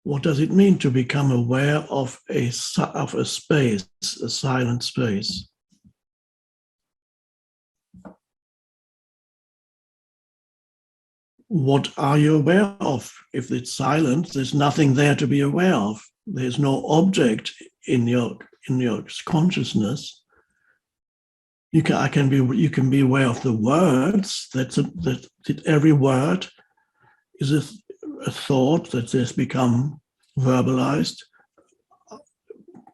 What does it mean to become aware of a space, a silent space? What are you aware of? If it's silent, there's nothing there to be aware of. There's no object in your consciousness. You can be aware of the words. That every word is a thought that has become verbalized.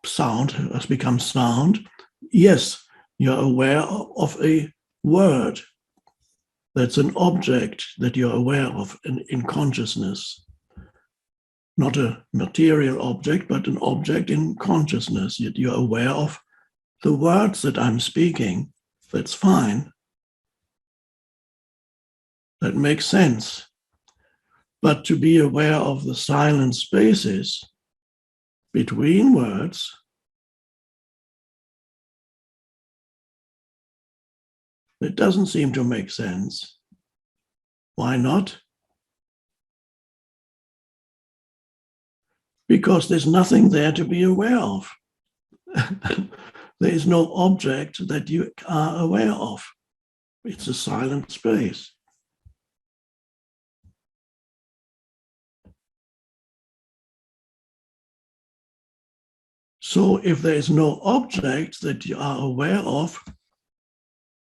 Sound has become sound. Yes, you're aware of a word. That's an object that you're aware of in consciousness. Not a material object, but an object in consciousness. Yet you're aware of the words that I'm speaking. That's fine. That makes sense. But to be aware of the silent spaces between words, it doesn't seem to make sense. Why not? Because there's nothing there to be aware of. There is no object that you are aware of. It's a silent space. So if there is no object that you are aware of,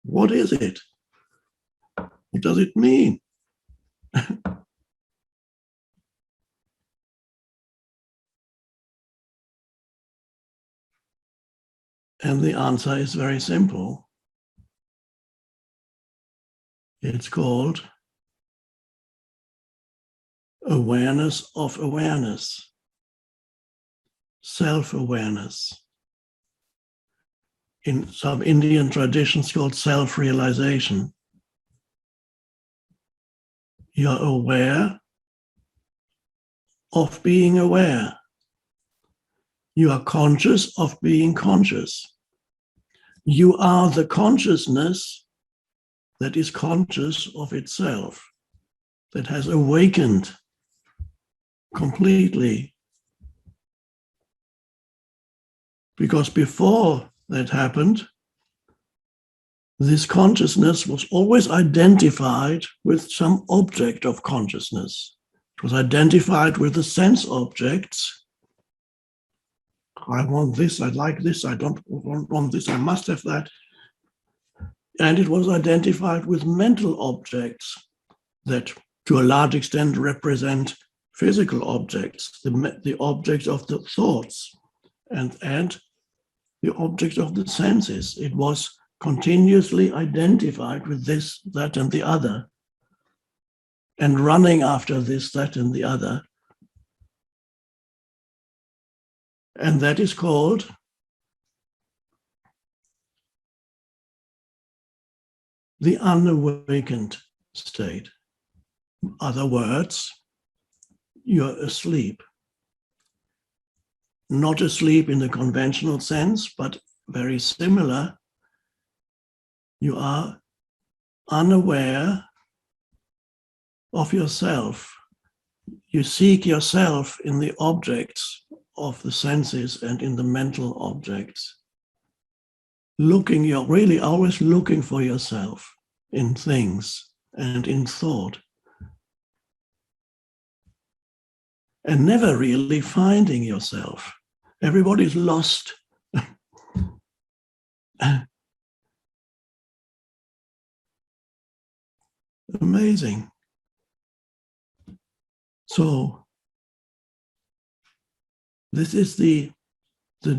what is it? What does it mean? And the answer is very simple. It's called awareness of awareness, self-awareness. In some Indian traditions called self-realization. You're aware of being aware. You are conscious of being conscious. You are the consciousness that is conscious of itself, that has awakened completely. Because before that happened, this consciousness was always identified with some object of consciousness. It was identified with the sense objects. I want this, I like this, I don't want this, I must have that. And it was identified with mental objects that to a large extent represent physical objects, the objects of the thoughts and the object of the senses. It was continuously identified with this, that, and the other, and running after this, that, and the other. And that is called the unawakened state. In other words, you're asleep. Not asleep in the conventional sense, but very similar. You are unaware of yourself. You seek yourself in the objects of the senses and in the mental objects. You're really always looking for yourself in things and in thought. And never really finding yourself. Everybody's lost. Amazing. So this is the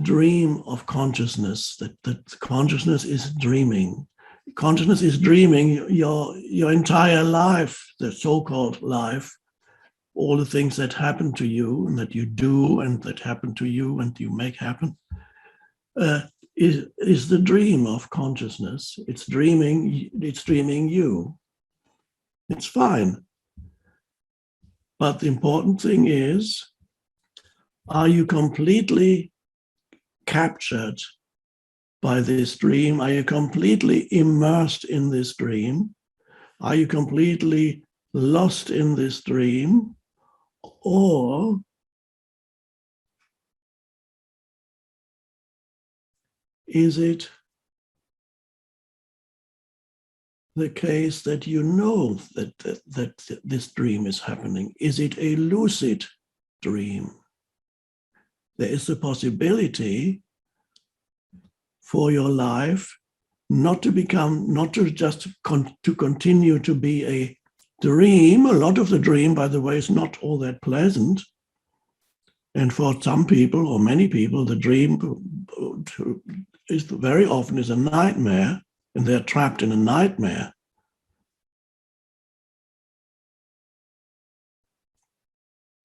dream of consciousness, that consciousness is dreaming. Consciousness is dreaming your entire life, the so-called life, all the things that happen to you and that you do and that happen to you and you make happen, is the dream of consciousness. It's dreaming you. It's fine. But the important thing is, are you completely captured by this dream? Are you completely immersed in this dream? Are you completely lost in this dream? Or is it the case that you know that this dream is happening? Is it a lucid dream? There is a possibility for your life not to continue to be a dream. A lot of the dream, by the way, is not all that pleasant. And for some people, or many people, the dream is very often a nightmare, and they're trapped in a nightmare.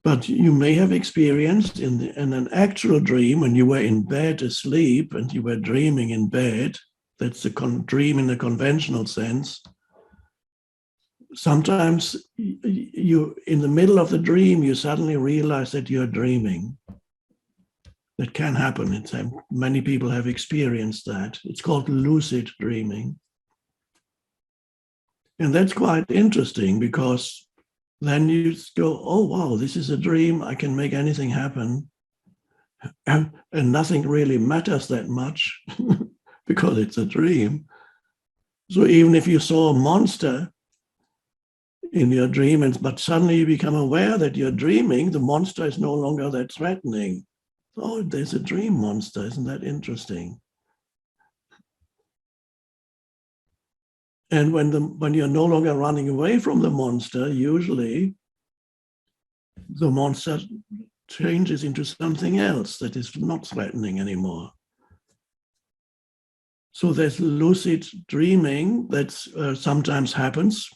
But you may have experienced in an actual dream when you were in bed asleep and you were dreaming in bed. That's a dream in the conventional sense. Sometimes you, in the middle of the dream, you suddenly realize that you're dreaming. That can happen. Many people have experienced that. It's called lucid dreaming. And that's quite interesting because then you go, oh, wow, this is a dream. I can make anything happen. And nothing really matters that much because it's a dream. So even if you saw a monster in your dream, but suddenly you become aware that you're dreaming, the monster is no longer that threatening. Oh, there's a dream monster. Isn't that interesting? And when you're no longer running away from the monster, usually the monster changes into something else that is not threatening anymore. So there's lucid dreaming that sometimes happens,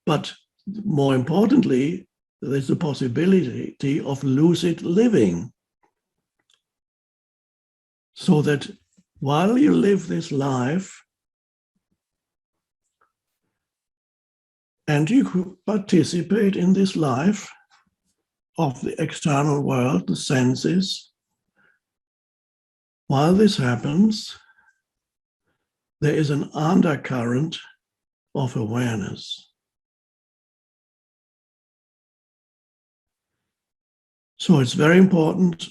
but more importantly, there's the possibility of lucid living. So that while you live this life, and you participate in this life of the external world, the senses, while this happens, there is an undercurrent of awareness. So it's very important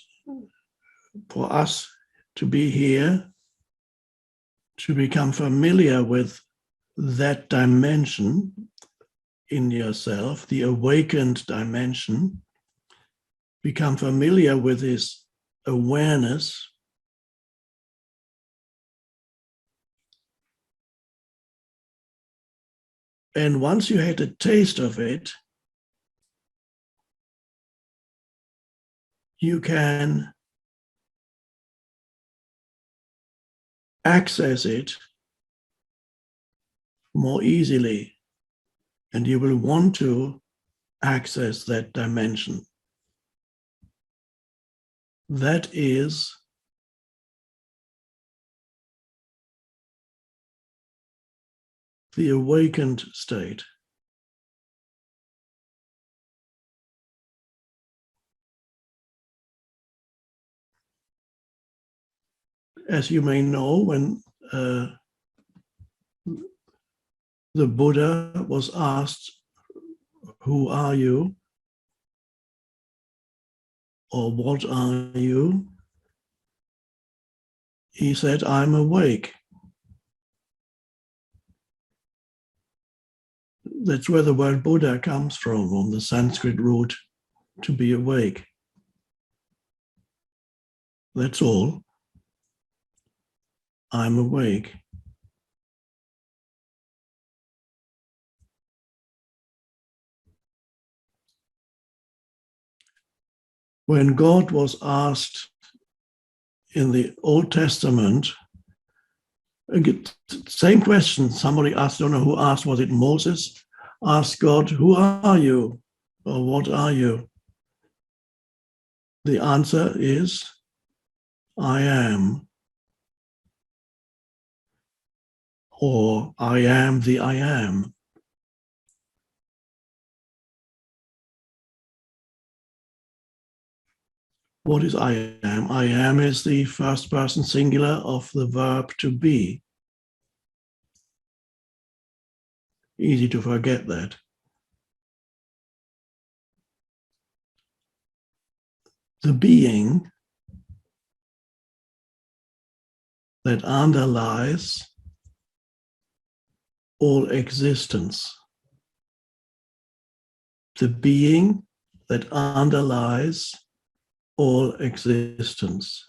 for us to be here, to become familiar with that dimension in yourself, the awakened dimension, become familiar with this awareness. And once you had a taste of it, you can access it more easily, and you will want to access that dimension. That is the awakened state. As you may know, when the Buddha was asked, "Who are you?" or "What are you?" he said, "I'm awake." That's where the word Buddha comes from the Sanskrit root, to be awake. That's all. I'm awake. When God was asked in the Old Testament, same question, somebody asked, I don't know who asked, was it Moses? Asked God, "Who are you?" or "What are you?" The answer is, "I am," or "I am the I am." What is I am? I am is the first person singular of the verb to be. Easy to forget that. The being that underlies all existence. The being that underlies all existence.